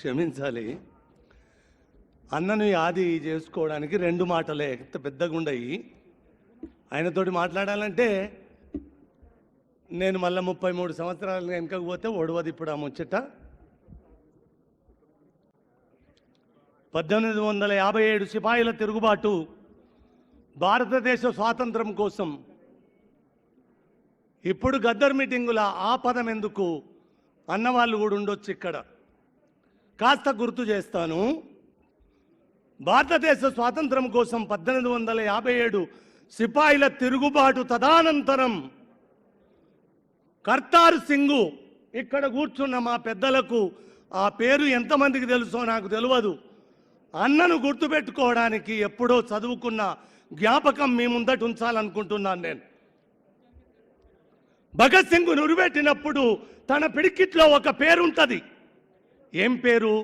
క్షమించాలి. అన్నను యాది చేసుకోవడానికి రెండు మాటలే పెద్దగుండయి. ఆయనతోటి మాట్లాడాలంటే నేను మళ్ళీ 33 సంవత్సరాలు వెనకకు పోతే ఒడవది ఇప్పుడు ఆ ముచ్చట. 1857 సిపాయిల తిరుగుబాటు, భారతదేశ స్వాతంత్రం కోసం. ఇప్పుడు గద్దర్ మీటింగుల ఆ పదం ఎందుకు అన్నవాళ్ళు కూడా ఉండొచ్చు ఇక్కడ. కాస్త గుర్తు చేస్తాను. భారతదేశ స్వాతంత్రం కోసం 1857 సిపాయిల తిరుగుబాటు తదనంతరం కర్తార్ సింగ్, ఇక్కడ కూర్చున్న మా పెద్దలకు ఆ పేరు ఎంతమందికి తెలుసో నాకు తెలియదు, అన్నను గుర్తుపెట్టుకోవడానికి ఎప్పుడో చదువుకున్న జ్ఞాపకం మీ ముందట ఉంచాలనుకుంటున్నాను నేను. భగత్ సింగ్ నురిపెట్టినప్పుడు తన పిడికిట్లో ఒక పేరుంటుంది. ఏం పేరు?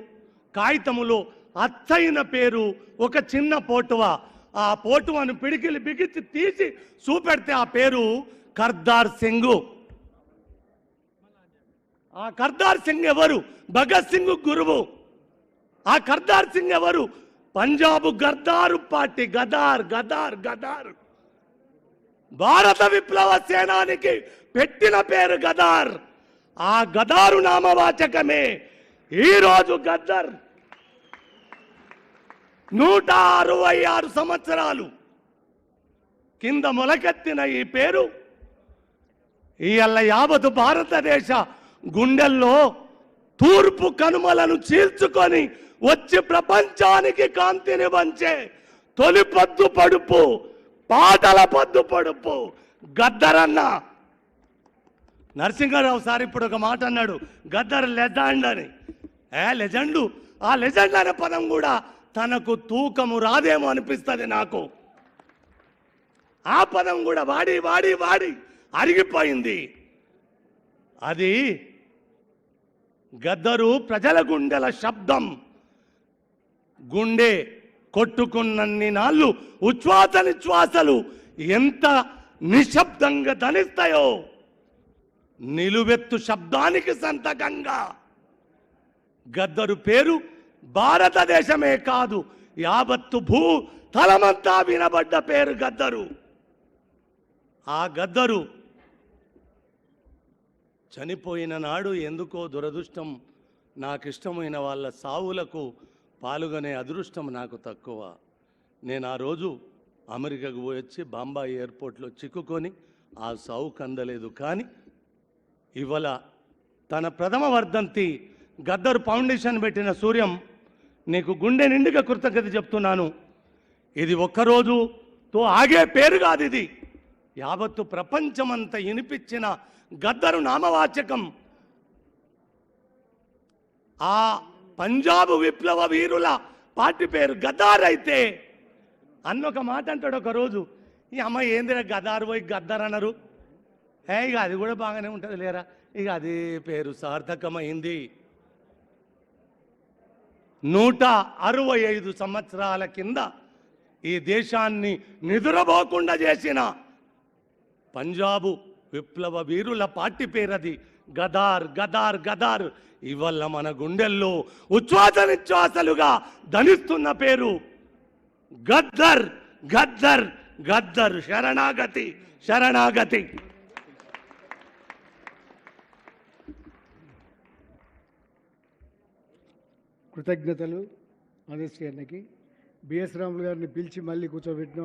కాగితములో అచ్చైన పేరు, ఒక చిన్న పోటువ. ఆ పోటువను పిడికిలి బిగించి తీసి చూపెడితే ఆ పేరు కర్తార్ సింగ్. ఆ కర్తార్ సింగ్ ఎవరు? భగత్ సింగ్ గురువు. ఆ కర్తార్ సింగ్ ఎవరు? పంజాబ్ గద్దారు పార్టీ, గదార్ గదార్ గదార్, భారత విప్లవ సేనానికి పెట్టిన పేరు గదార్. ఆ గదారు నామవాచకమే ఈరోజు గద్దర్. 166 సంవత్సరాలు కింద మొలకెత్తిన ఈ పేరు ఇవాళ యావత్ భారతదేశ గుండెల్లో తూర్పు కనుమలను చీల్చుకొని వచ్చి ప్రపంచానికి కాంతిని వంచే తొలి పద్దు పడుపు, పాటల పద్దు పడుపు గద్దరన్న. నరసింహారావు సార్ ఇప్పుడు ఒక మాట అన్నాడు, గద్దర్ లెజెండ్ అని. లెజెండు, ఆ లెజెండ్ అనే పదం కూడా తనకు తూకము రాదేమో అనిపిస్తుంది నాకు. ఆ పదం కూడా వాడి వాడి వాడి అరిగిపోయింది. అది గద్దరు ప్రజల గుండెల శబ్దం. గుండె కొట్టుకున్నన్ని నాళ్ళు ఉచ్ఛ్వాస నిశ్వాసలు ఎంత నిశ్శబ్దంగా ధనిస్తాయో, నిలువెత్తు శబ్దానికి సంతకంగా గద్దరు పేరు భారతదేశమే కాదు యావత్తు భూ తలమంతా వినబడ్డ పేరు గద్దరు. ఆ గద్దరు చనిపోయిన నాడు ఎందుకో దురదృష్టం, నాకు ఇష్టమైన వాళ్ళ సావులకు పాల్గొనే అదృష్టం నాకు తక్కువ. నేను ఆ రోజు అమెరికాకు పోయొచ్చి బాంబాయి ఎయిర్పోర్ట్లో చిక్కుకొని ఆ సావుకు అందలేదు. కానీ ఇవాళ తన ప్రథమ వర్ధంతి గద్దరు ఫౌండేషన్ పెట్టిన సూర్యం, నీకు గుండె నిండుగా కృతజ్ఞత చెప్తున్నాను. ఇది ఒక్కరోజుతో ఆగే పేరు కాదు, ఇది యావత్తు ప్రపంచమంతా వినిపించిన గద్దరు నామవాచకం. ఆ పంజాబ్ విప్లవ వీరుల పార్టీ పేరు గదార్ అయితే అన్న ఒక మాట అంటాడు ఒకరోజు, ఈ అమ్మ ఏందిరా గదారు పోయి గద్దర్ అన్నారు. ఇక అది కూడా బాగానే ఉంటుంది లేరా, ఇక అది పేరు సార్థకమైంది. 165 సంవత్సరాల కింద ఈ దేశాన్ని నిద్రపోకుండా చేసిన పంజాబు విప్లవ వీరుల పార్టీ పేరది గదార్ గదార్ గదార్. ఇవల్ల మన గుండెల్లో ఉచ్ఛ్వాస నిశ్వాసలుగా ధనిస్తున్న పేరు గద్దర్ గద్దర్ గద్దర్. శరణాగతి శరణాగతి. కృతజ్ఞతలు ఆదేశ్ గారికి. బిఎస్ రాములు గారిని పిలిచి మళ్ళీ కూర్చోబెట్టిన